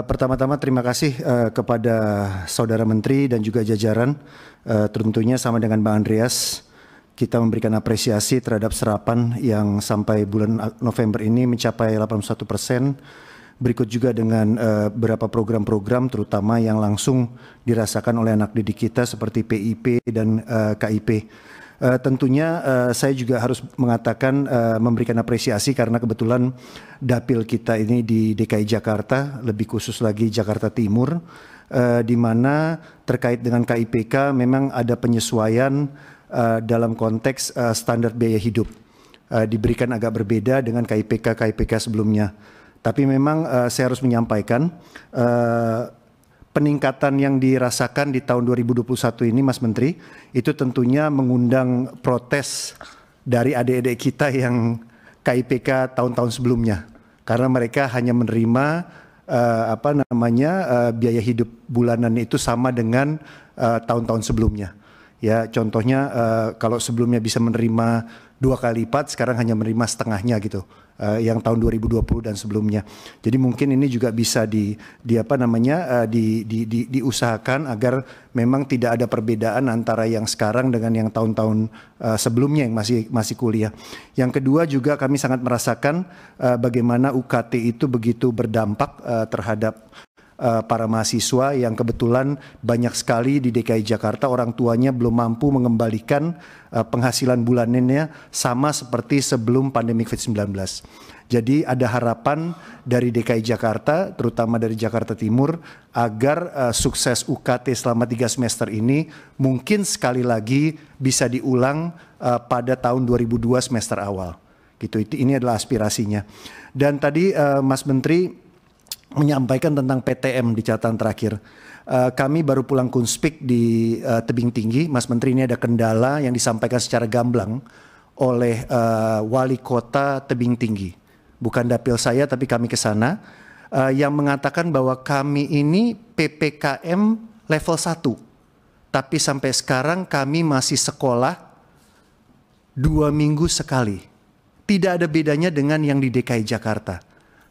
Pertama-tama terima kasih kepada Saudara Menteri dan juga jajaran. Tentunya sama dengan Bang Andreas, kita memberikan apresiasi terhadap serapan yang sampai bulan November ini mencapai 81%. Berikut juga dengan beberapa program-program terutama yang langsung dirasakan oleh anak didik kita seperti PIP dan KIP. Tentunya saya juga harus mengatakan memberikan apresiasi karena kebetulan dapil kita ini di DKI Jakarta, lebih khusus lagi Jakarta Timur, di mana terkait dengan KIPK memang ada penyesuaian dalam konteks standar biaya hidup. Diberikan agak berbeda dengan KIPK sebelumnya. Tapi memang saya harus menyampaikan peningkatan yang dirasakan di tahun 2021 ini, Mas Menteri, itu tentunya mengundang protes dari adik-adik kita yang KIPK tahun-tahun sebelumnya, karena mereka hanya menerima biaya hidup bulanan itu sama dengan tahun-tahun sebelumnya. Ya, contohnya kalau sebelumnya bisa menerima 2 kali lipat, sekarang hanya menerima setengahnya gitu. Yang tahun 2020 dan sebelumnya. Jadi mungkin ini juga bisa diusahakan agar memang tidak ada perbedaan antara yang sekarang dengan yang tahun-tahun sebelumnya yang masih kuliah. Yang kedua juga kami sangat merasakan bagaimana UKT itu begitu berdampak terhadap para mahasiswa yang kebetulan banyak sekali di DKI Jakarta orang tuanya belum mampu mengembalikan penghasilan bulanannya sama seperti sebelum pandemi COVID-19. Jadi ada harapan dari DKI Jakarta, terutama dari Jakarta Timur, agar sukses UKT selama 3 semester ini mungkin sekali lagi bisa diulang pada tahun 2002 semester awal. Gitu, ini adalah aspirasinya. Dan tadi Mas Menteri menyampaikan tentang PTM di catatan terakhir. Kami baru pulang kunspik di Tebing Tinggi. Mas Menteri, ini ada kendala yang disampaikan secara gamblang oleh Wali Kota Tebing Tinggi. Bukan dapil saya, tapi kami ke sana. Yang mengatakan bahwa kami ini PPKM level 1. Tapi sampai sekarang kami masih sekolah 2 minggu sekali. Tidak ada bedanya dengan yang di DKI Jakarta.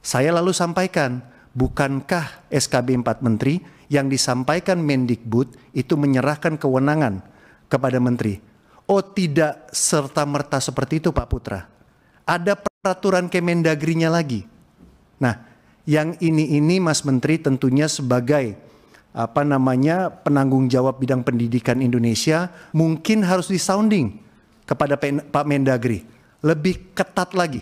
Saya lalu sampaikan, bukankah SKB 4 Menteri yang disampaikan Mendikbud itu menyerahkan kewenangan kepada Menteri? Oh, tidak serta-merta seperti itu Pak Putra. Ada peraturan Kemendagrinya lagi. Nah, yang ini Mas Menteri tentunya sebagai penanggung jawab bidang pendidikan Indonesia mungkin harus disounding kepada Pak Mendagri. Lebih ketat lagi.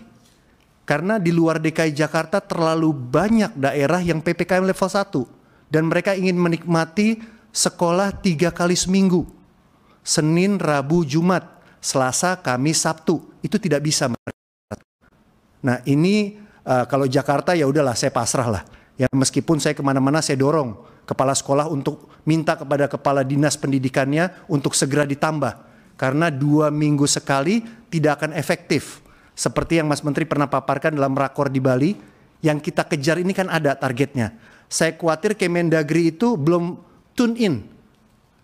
Karena di luar DKI Jakarta terlalu banyak daerah yang PPKM level 1. Dan mereka ingin menikmati sekolah 3 kali seminggu. Senin, Rabu, Jumat, Selasa, Kamis, Sabtu. Itu tidak bisa. Nah ini kalau Jakarta ya udahlah saya pasrah lah. Ya meskipun saya kemana-mana saya dorong kepala sekolah untuk minta kepada kepala dinas pendidikannya untuk segera ditambah. Karena 2 minggu sekali tidak akan efektif. Seperti yang Mas Menteri pernah paparkan dalam rakor di Bali, yang kita kejar ini kan ada targetnya. Saya khawatir Kemendagri itu belum tune in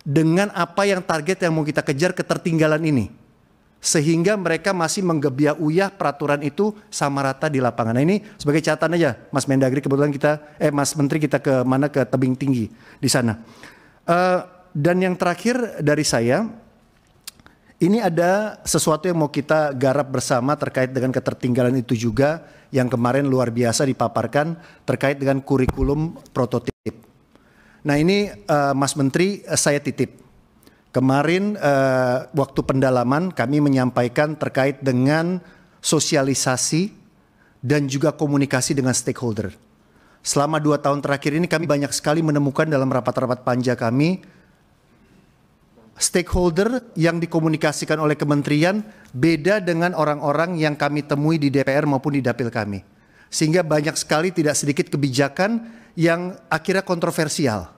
dengan apa yang target yang mau kita kejar ketertinggalan ini. Sehingga mereka masih menggebiah-uyah peraturan itu sama rata di lapangan. Nah ini sebagai catatan aja, Mas Mendagri kebetulan Mas Menteri kita ke Tebing Tinggi di sana. Dan yang terakhir dari saya, ini ada sesuatu yang mau kita garap bersama terkait dengan ketertinggalan itu juga yang kemarin luar biasa dipaparkan terkait dengan kurikulum prototip. Nah ini Mas Menteri saya titip. Kemarin waktu pendalaman kami menyampaikan terkait dengan sosialisasi dan juga komunikasi dengan stakeholder. Selama 2 tahun terakhir ini kami banyak sekali menemukan dalam rapat-rapat panja kami stakeholder yang dikomunikasikan oleh kementerian beda dengan orang-orang yang kami temui di DPR maupun di dapil kami. Sehingga banyak sekali tidak sedikit kebijakan yang akhirnya kontroversial.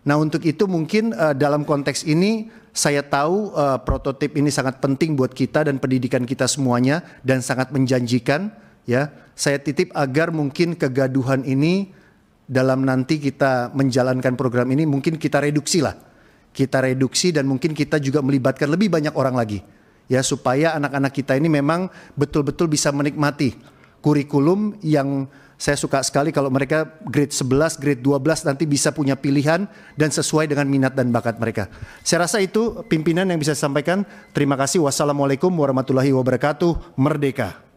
Nah untuk itu mungkin dalam konteks ini saya tahu prototip ini sangat penting buat kita dan pendidikan kita semuanya dan sangat menjanjikan. Ya, saya titip agar mungkin kegaduhan ini dalam nanti kita menjalankan program ini mungkin kita reduksi lah. Kita reduksi dan mungkin kita juga melibatkan lebih banyak orang lagi. Ya supaya anak-anak kita ini memang betul-betul bisa menikmati kurikulum yang Saya suka sekali kalau mereka grade 11, grade 12 nanti bisa punya pilihan dan sesuai dengan minat dan bakat mereka. Saya rasa itu pimpinan yang bisa saya sampaikan. Terima kasih. Wassalamualaikum warahmatullahi wabarakatuh. Merdeka.